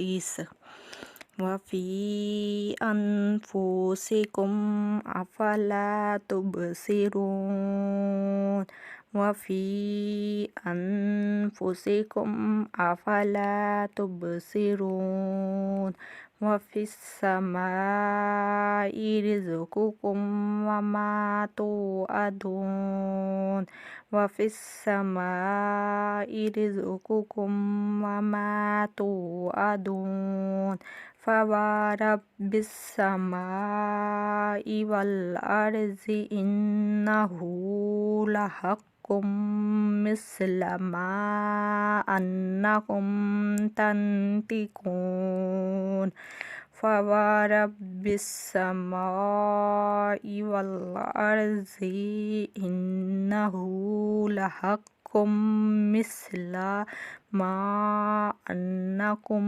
المقيس وفي أنفسكم أفلا تبصرون وفي أنفسكم أفلا تبصرون وفي السماء رزقكم وما توعدون وفي السماء رزقكم وما توعدون فورب السماء والأرض إنه لحق مثل ما أنكم تنطقون فورب السماء والأرض إنه لحق مثل ما أنكم